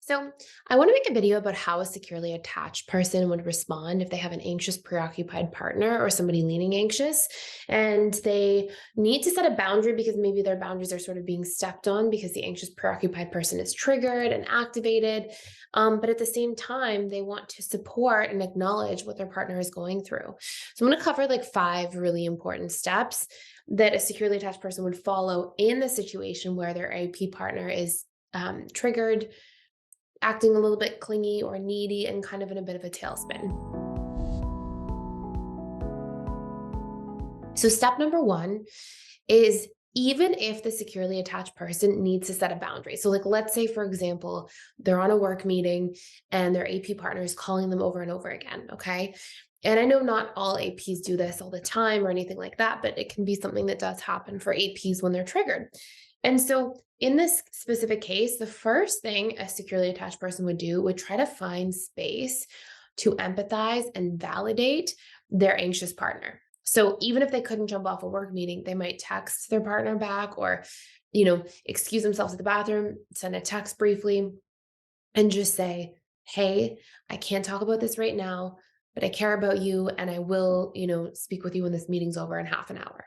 So, I want to make a video about how a securely attached person would respond if they have an anxious, preoccupied partner or somebody leaning anxious. And they need to set a boundary because maybe their boundaries are sort of being stepped on because the anxious, preoccupied person is triggered and activated. But at the same time, they want to support and acknowledge what their partner is going through. So, I'm going to cover like five really important steps that a securely attached person would follow in the situation where their AP partner is triggered, acting a little bit clingy or needy, and kind of in a bit of a tailspin. So, step number one is even if the securely attached person needs to set a boundary. So, like, let's say, for example, they're on a work meeting and their AP partner is calling them over and over again. Okay. And I know not all APs do this all the time or anything like that, but it can be something that does happen for APs when they're triggered. And so, in this specific case, the first thing a securely attached person would do would try to find space to empathize and validate their anxious partner. So even if they couldn't jump off a work meeting, they might text their partner back or, excuse themselves at the bathroom, send a text briefly, and just say, "Hey, I can't talk about this right now, but I care about you and I will, speak with you when this meeting's over in half an hour."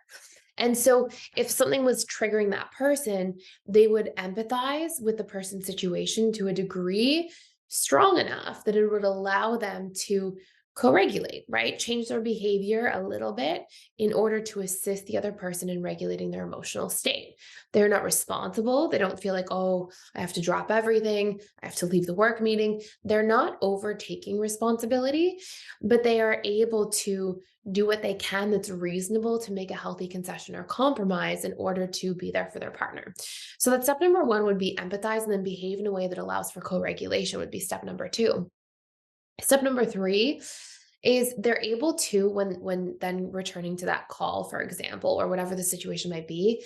And so if something was triggering that person, they would empathize with the person's situation to a degree strong enough that it would allow them to co-regulate, right? Change their behavior a little bit in order to assist the other person in regulating their emotional state. They're not responsible. They don't feel like, oh, I have to drop everything. I have to leave the work meeting. They're not overtaking responsibility, but they are able to do what they can that's reasonable to make a healthy concession or compromise in order to be there for their partner. So that step number one would be empathize and then behave in a way that allows for co-regulation would be step number two. Step number three is they're able to, when then returning to that call, for example, or whatever the situation might be,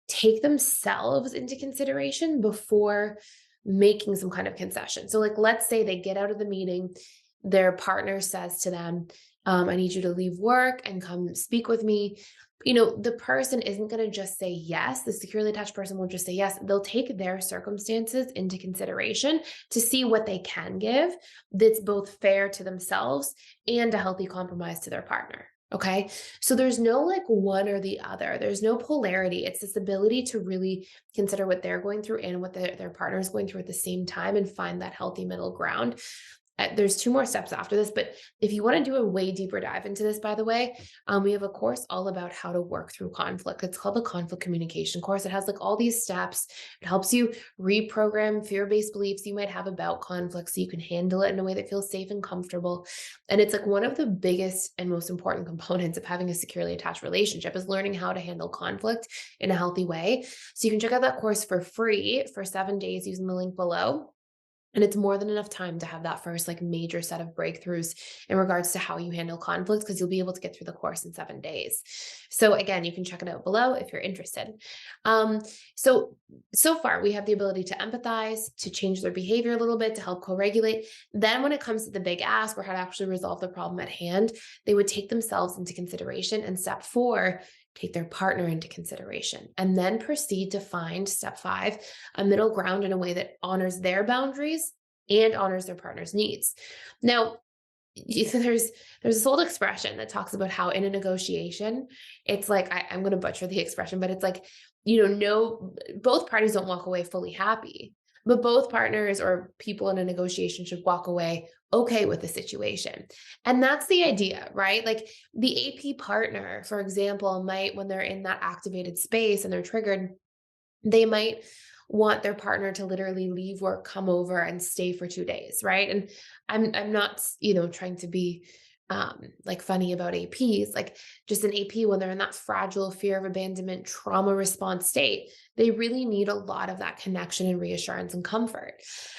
take themselves into consideration before making some kind of concession. So, like, let's say they get out of the meeting, their partner says to them, I need you to leave work and come speak with me. The person isn't going to just say yes. The securely attached person won't just say yes. They'll take their circumstances into consideration to see what they can give that's both fair to themselves and a healthy compromise to their partner. Okay. So there's no like one or the other. There's no polarity. It's this ability to really consider what they're going through and what their partner is going through at the same time and find that healthy middle ground. There's two more steps after this, but if you want to do a way deeper dive into this, by the way, we have a course all about how to work through conflict. It's called the conflict communication course. It has like all these steps. It helps you reprogram fear-based beliefs you might have about conflict so you can handle it in a way that feels safe and comfortable. And it's like one of the biggest and most important components of having a securely attached relationship is learning how to handle conflict in a healthy way. So you can check out that course for free for 7 days using the link below. And it's more than enough time to have that first like major set of breakthroughs in regards to how you handle conflicts because you'll be able to get through the course in 7 days. So again, you can check it out below if you're interested. Um, so far we have the ability to empathize, to change their behavior a little bit, to help co-regulate. Then when it comes to the big ask or how to actually resolve the problem at hand, they would take themselves into consideration. And step four, take their partner into consideration, and then proceed to find step five, a middle ground in a way that honors their boundaries and honors their partner's needs. Now, there's this old expression that talks about how in a negotiation, it's like I'm going to butcher the expression, but it's like, no, both parties don't walk away fully happy, but both partners or people in a negotiation should walk away okay with the situation. And that's the idea, right? Like the AP partner, for example, might, when they're in that activated space and they're triggered, they might want their partner to literally leave work, come over and stay for 2 days, right? And I'm not, trying to be like funny about APs, like just an AP when they're in that fragile fear of abandonment trauma response state, they really need a lot of that connection and reassurance and comfort.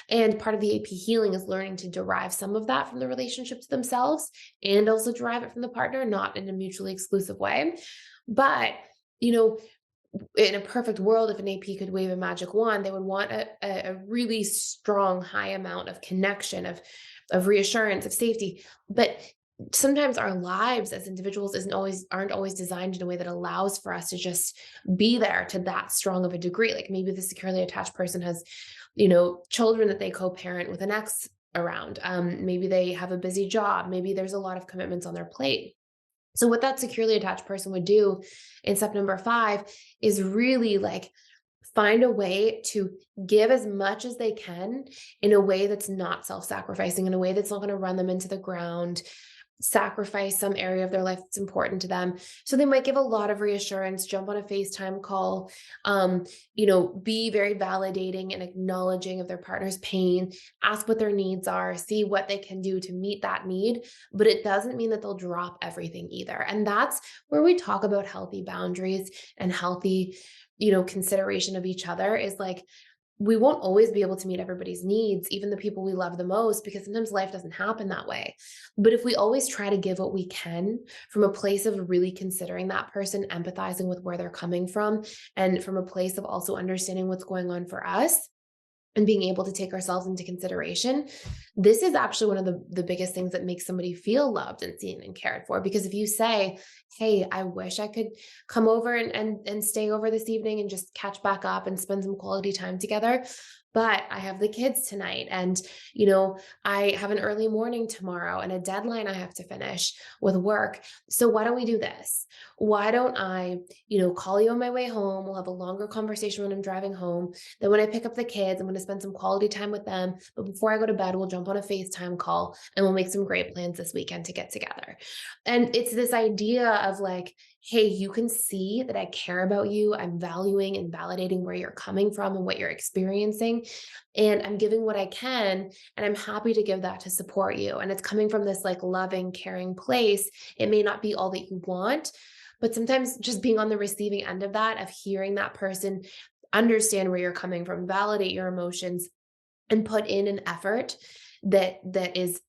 And part of the AP healing is learning to derive some of that from the relationship to themselves and also derive it from the partner, not in a mutually exclusive way. But, in a perfect world, if an AP could wave a magic wand, they would want a really strong, high amount of connection, of reassurance, of safety. But sometimes our lives as individuals aren't always designed in a way that allows for us to just be there to that strong of a degree. Like maybe the securely attached person has children that they co-parent with an ex around. Maybe they have a busy job. Maybe there's a lot of commitments on their plate. So what that securely attached person would do in step number 5 is really like find a way to give as much as they can in a way that's not self-sacrificing, in a way that's not going to run them into the ground, sacrifice some area of their life that's important to them. So they might give a lot of reassurance, jump on a FaceTime call, be very validating and acknowledging of their partner's pain, ask what their needs are, see what they can do to meet that need. But it doesn't mean that they'll drop everything either. And that's where we talk about healthy boundaries and healthy, consideration of each other is like, we won't always be able to meet everybody's needs, even the people we love the most, because sometimes life doesn't happen that way. But if we always try to give what we can from a place of really considering that person, empathizing with where they're coming from, and from a place of also understanding what's going on for us, and being able to take ourselves into consideration, this is actually one of the biggest things that makes somebody feel loved and seen and cared for. Because if you say, hey, I wish I could come over and stay over this evening and just catch back up and spend some quality time together, but I have the kids tonight and, I have an early morning tomorrow and a deadline I have to finish with work. So why don't we do this? Why don't I, call you on my way home? We'll have a longer conversation when I'm driving home. Then when I pick up the kids, I'm going to spend some quality time with them. But before I go to bed, we'll jump on a FaceTime call and we'll make some great plans this weekend to get together. And it's this idea of like, hey, you can see that I care about you. I'm valuing and validating where you're coming from and what you're experiencing. And I'm giving what I can. And I'm happy to give that to support you. And it's coming from this like loving, caring place. It may not be all that you want, but sometimes just being on the receiving end of that, of hearing that person understand where you're coming from, validate your emotions, and put in an effort that is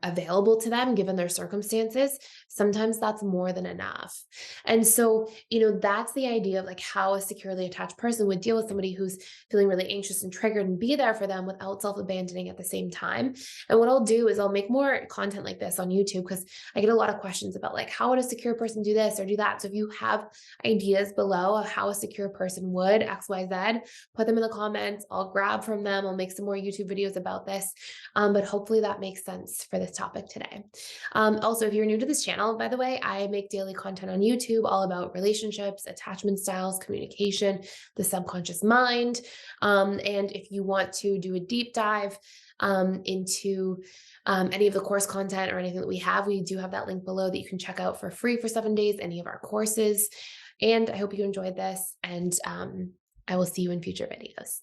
available to them given their circumstances, sometimes that's more than enough. And so, that's the idea of like how a securely attached person would deal with somebody who's feeling really anxious and triggered and be there for them without self-abandoning at the same time. And what I'll do is I'll make more content like this on YouTube because I get a lot of questions about like how would a secure person do this or do that. So if you have ideas below of how a secure person would XYZ, put them in the comments. I'll grab from them. I'll make some more YouTube videos about this. But hopefully that makes sense for this topic today. Also, if you're new to this channel, by the way, I make daily content on YouTube all about relationships, attachment styles, communication, the subconscious mind. And if you want to do a deep dive into any of the course content or anything that we do have that link below that you can check out for free for 7 days, any of our courses. And I hope you enjoyed this, and I will see you in future videos.